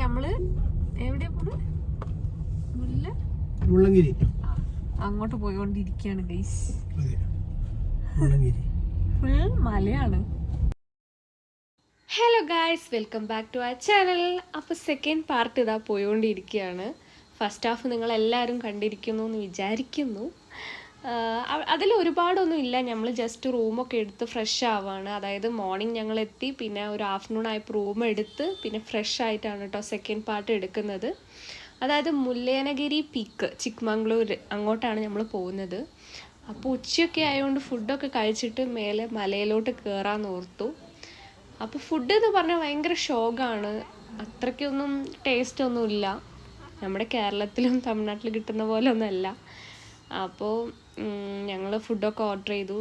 നമ്മള് എവിടെയാ പോണത്? മുള്ളങ്കിരി അങ്ങോട്ട് പോയിക്കൊണ്ടിരിക്കുകയാണ് ഗൈസ്. മുള്ളങ്കിരി ഫുൾ മലയാണ്. Hello guys, welcome back to our channel. അപ്പോൾ സെക്കൻഡ് പാർട്ട് ഇതാ പോയിക്കൊണ്ടിരിക്കുകയാണ്. ഫസ്റ്റ് ഹാഫ് നിങ്ങളെല്ലാവരും കണ്ടിരിക്കുന്നു എന്ന് വിചാരിക്കുന്നു. അതിൽ ഒരുപാടൊന്നും ഇല്ല. നമ്മൾ ജസ്റ്റ് റൂമൊക്കെ എടുത്ത് ഫ്രഷ് ആവുകയാണ്. അതായത് മോർണിംഗ് ഞങ്ങൾ എത്തി, പിന്നെ ഒരു ആഫ്റ്റർനൂൺ ആയപ്പോൾ റൂം എടുത്ത് പിന്നെ ഫ്രഷ് ആയിട്ടാണ് കേട്ടോ സെക്കൻഡ് പാർട്ട് എടുക്കുന്നത്. അതായത് മുല്ലേനഗിരി പീക്ക്, ചിക്ക്മംഗ്ലൂർ, അങ്ങോട്ടാണ് നമ്മൾ പോകുന്നത്. അപ്പോൾ ഉച്ചയൊക്കെ ആയതുകൊണ്ട് ഫുഡൊക്കെ കഴിച്ചിട്ട് മേലെ മലയിലോട്ട് കയറാമെന്ന് ഓർത്തു. അപ്പോൾ ഫുഡ് എന്ന് പറഞ്ഞാൽ ഭയങ്കര ഷോക്കാണ്. അത്രയ്ക്കൊന്നും ടേസ്റ്റ് ഒന്നുമില്ല. നമ്മുടെ കേരളത്തിലും തമിഴ്നാട്ടിലും കിട്ടുന്ന പോലെ ഒന്നുമല്ല. അപ്പോൾ ഞങ്ങൾ ഫുഡൊക്കെ ഓർഡർ ചെയ്തു,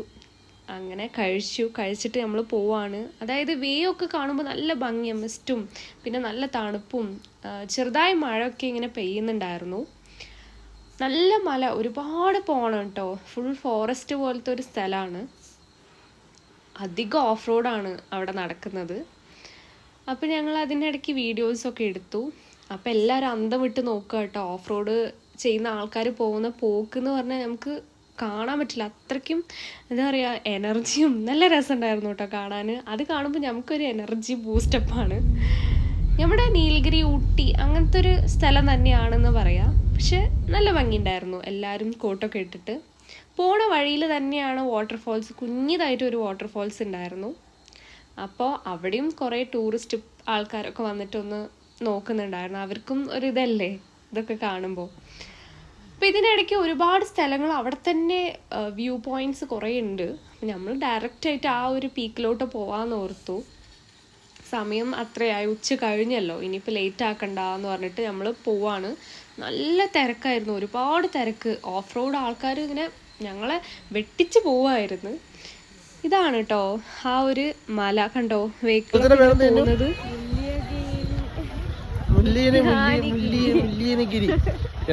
അങ്ങനെ കഴിച്ചിട്ട് നമ്മൾ പോവാണ്. അതായത് വേ ഒക്കെ കാണുമ്പോൾ നല്ല ഭംഗിയാണ്, മിസ്റ്റും പിന്നെ നല്ല തണുപ്പും ചെറുതായി മഴയൊക്കെ ഇങ്ങനെ പെയ്യുന്നുണ്ടായിരുന്നു. നല്ല മല, ഒരുപാട് പോകണം കേട്ടോ. ഫുൾ ഫോറസ്റ്റ് പോലത്തെ ഒരു സ്ഥലമാണ്. അധികം ഓഫ് റോഡാണ് അവിടെ നടക്കുന്നത്. അപ്പോൾ ഞങ്ങൾ അതിൻ്റെ ഇടയ്ക്ക് വീഡിയോസൊക്കെ എടുത്തു. അപ്പോൾ എല്ലാവരും അന്തം വിട്ട് നോക്കുക കേട്ടോ. ഓഫ് റോഡ് ചെയ്യുന്ന ആൾക്കാർ പോകുന്ന പോക്കെന്ന് പറഞ്ഞാൽ നമുക്ക് കാണാൻ പറ്റില്ല. അത്രയ്ക്കും എന്താ പറയുക, എനർജിയും നല്ല രസമുണ്ടായിരുന്നു കേട്ടോ കാണാൻ. അത് കാണുമ്പോൾ നമുക്കൊരു എനർജി ബൂസ്റ്റപ്പാണ്. നമ്മുടെ നീലഗിരി, ഊട്ടി അങ്ങനത്തെ ഒരു സ്ഥലം തന്നെയാണെന്ന് പറയാം. പക്ഷെ നല്ല ഭംഗിയുണ്ടായിരുന്നു. എല്ലാവരും കോട്ടൊക്കെ ഇട്ടിട്ട് പോണ വഴിയിൽ തന്നെയാണ് വാട്ടർഫോൾസ്, കുഞ്ഞിതായിട്ടൊരു വാട്ടർഫോൾസ് ഉണ്ടായിരുന്നു. അപ്പോൾ അവിടെയും കുറേ ടൂറിസ്റ്റ് ആൾക്കാരൊക്കെ വന്നിട്ടൊന്ന് നോക്കുന്നുണ്ടായിരുന്നു. അവർക്കും ഒരിതല്ലേ ഇതൊക്കെ കാണുമ്പോൾ. അപ്പോൾ ഇതിനിടയ്ക്ക് ഒരുപാട് സ്ഥലങ്ങൾ അവിടെ തന്നെ വ്യൂ പോയിൻറ്റ്സ് കുറേ ഉണ്ട്. നമ്മൾ ഡയറക്റ്റായിട്ട് ആ ഒരു പീക്കിലോട്ട് പോകാമെന്ന് ഓർത്തു. സമയം അത്രയായി, ഉച്ച കഴിഞ്ഞല്ലോ, ഇനിയിപ്പോൾ ലേറ്റ് ആക്കണ്ട എന്ന് പറഞ്ഞിട്ട് നമ്മൾ പോവാണ്. നല്ല തിരക്കായിരുന്നു, ഒരുപാട് തിരക്ക്. ഓഫ് റോഡ് ആൾക്കാർ ഇങ്ങനെ ഞങ്ങളെ വെട്ടിച്ച് പോവായിരുന്നു. ഇതാണ് കേട്ടോ ആ ഒരു മല, കണ്ടോ വെഹിക്കിൾ പോകുന്നത്. മുല്ലേനഗിരി.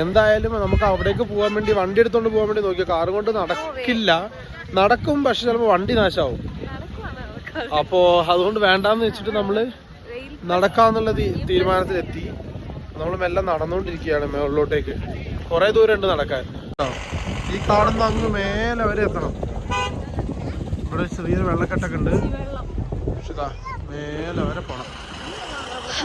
എന്തായാലും നമുക്ക് അവിടേക്ക് പോകാൻ വേണ്ടി വണ്ടി എടുത്തോണ്ട് പോകാൻ വേണ്ടി നോക്കിയ കാറ് കൊണ്ട് നടക്കില്ല. നടക്കും, പക്ഷെ ചിലപ്പോൾ വണ്ടി നാശാവും. അപ്പോ അതുകൊണ്ട് വേണ്ടാന്ന് വെച്ചിട്ട് നമ്മള് നടക്കാന്നുള്ള തീരുമാനത്തിലെത്തി. നമ്മൾ മെല്ലെ നടന്നുകൊണ്ടിരിക്കുകയാണ് മുകളിലോട്ടേക്ക്. കുറെ ദൂരം ഉണ്ട് നടക്കാൻ. ഈ കാണുന്ന അങ്ങ് മേലെ വരെ എത്തണം. ഇവിടെ ചെറിയൊരു വെള്ളക്കെട്ടൊക്കെ ഉണ്ട്, പക്ഷെ മേലെ വരെ പോണം.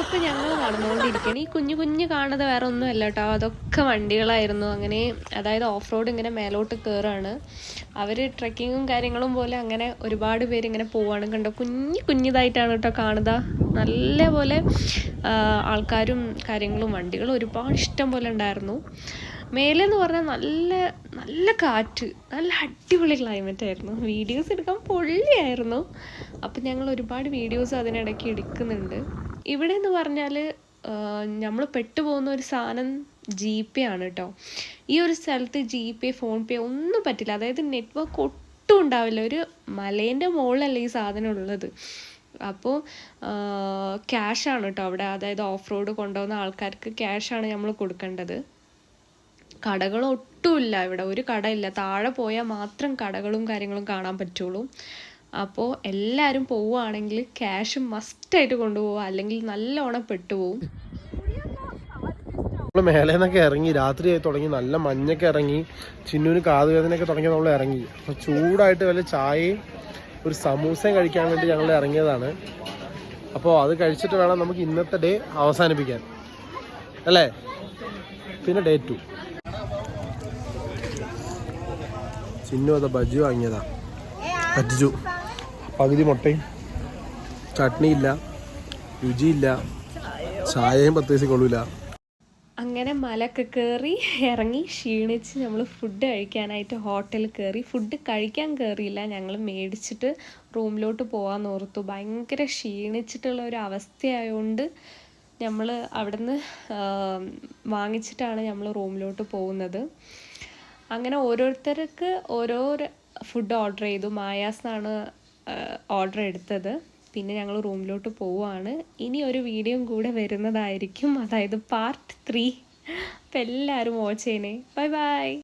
അപ്പം ഞങ്ങൾ നടന്നുകൊണ്ടിരിക്കുകയാണ്. ഈ കുഞ്ഞു കാണുന്നത് വേറെ ഒന്നുമല്ല കേട്ടോ, അതൊക്കെ വണ്ടികളായിരുന്നു. അങ്ങനെ അതായത് ഓഫ് റോഡ് ഇങ്ങനെ മേലോട്ട് കയറാണ് അവർ. ട്രെക്കിങ്ങും കാര്യങ്ങളും പോലെ അങ്ങനെ ഒരുപാട് പേര് ഇങ്ങനെ പോവാണ്. കണ്ടോ കുഞ്ഞിതായിട്ടാണ് കേട്ടോ കാണുക. നല്ല പോലെ ആൾക്കാരും കാര്യങ്ങളും വണ്ടികളും ഒരുപാട് ഇഷ്ടം പോലെ ഉണ്ടായിരുന്നു. മേലെന്ന് പറഞ്ഞാൽ നല്ല നല്ല കാറ്റ്, നല്ല അടിപൊളി ക്ലൈമറ്റ് ആയിരുന്നു. വീഡിയോസ് എടുക്കാൻ പൊള്ളിയായിരുന്നു. അപ്പം ഞങ്ങൾ ഒരുപാട് വീഡിയോസ് അതിനിടയ്ക്ക് എടുക്കുന്നുണ്ട്. ഇവിടെ എന്ന് പറഞ്ഞാൽ നമ്മൾ പെട്ടുപോകുന്ന ഒരു സാധനം GPay ആണ് കേട്ടോ. ഈ ഒരു സ്ഥലത്ത് GPay, ഫോൺപേ ഒന്നും പറ്റില്ല. അതായത് നെറ്റ്വർക്ക് ഒട്ടും ഉണ്ടാവില്ല. ഒരു മലേൻ്റെ മുകളിലല്ല ഈ സാധനം ഉള്ളത്. അപ്പോൾ ക്യാഷാണ് കേട്ടോ അവിടെ. അതായത് ഓഫ് റോഡ് കൊണ്ടുപോകുന്ന ആൾക്കാർക്ക് ക്യാഷാണ് നമ്മൾ കൊടുക്കേണ്ടത്. കടകളൊട്ടുമില്ല ഇവിടെ, ഒരു കടയില്ല. താഴെ പോയാൽ മാത്രം കടകളും കാര്യങ്ങളും കാണാൻ പറ്റുള്ളൂ. അപ്പോൾ എല്ലാവരും പോവുകയാണെങ്കിൽ ക്യാഷ് മസ്റ്റായിട്ട് കൊണ്ടുപോവുക, അല്ലെങ്കിൽ നല്ലോണം പെട്ടുപോകും. നമ്മൾ മേലെ നിന്നൊക്കെ ഇറങ്ങി, രാത്രി തുടങ്ങി, നല്ല മഞ്ഞൊക്കെ ഇറങ്ങി, ചിന്നൂന് കാതുവേദനയൊക്കെ തുടങ്ങി നമ്മൾ ഇറങ്ങി. അപ്പോൾ ചൂടായിട്ട് വല്ല ചായയും ഒരു സമൂസയും കഴിക്കാൻ വേണ്ടി ഞങ്ങൾ ഇറങ്ങിയതാണ്. അപ്പോൾ അത് കഴിച്ചിട്ട് വേണം നമുക്ക് ഇന്നത്തെ ഡേ അവസാനിപ്പിക്കാൻ, അല്ലേ? പിന്നെ ഡേ 2 ചിന്നു അത് ബജ്ജി വാങ്ങിയതാ, പറ്റിച്ചു. പകുതി മുട്ടയും ചട്നിയില്ല, രുചിയില്ല, ചായയും 10 പൈസ കൊള്ളൂല. അങ്ങനെ മലയൊക്കെ കയറി ഇറങ്ങി ക്ഷീണിച്ച് നമ്മൾ ഫുഡ് കഴിക്കാനായിട്ട് ഹോട്ടലിൽ കയറി. ഫുഡ് കഴിക്കാൻ കയറിയില്ല, ഞങ്ങൾ മേടിച്ചിട്ട് റൂമിലോട്ട് പോകാമെന്ന് ഓർത്തു. ഭയങ്കര ക്ഷീണിച്ചിട്ടുള്ള ഒരു അവസ്ഥയായതുകൊണ്ട് നമ്മൾ അവിടുന്ന് വാങ്ങിച്ചിട്ടാണ് നമ്മൾ റൂമിലോട്ട് പോകുന്നത്. അങ്ങനെ ഓരോരുത്തർക്ക് ഓരോ ഫുഡ് ഓർഡർ ചെയ്തു. മായാസ്ന്നാണ് ഓർഡർ എടുത്തത്. പിന്നെ ഞങ്ങൾ റൂമിലോട്ട് പോവുകയാണ്. ഇനി ഒരു വീഡിയോ കൂടെ വരുന്നതായിരിക്കും, അതായത് പാർട്ട് 3. അപ്പോൾ എല്ലാവരും വാച്ച് ചെയ്യണേ. Bye bye.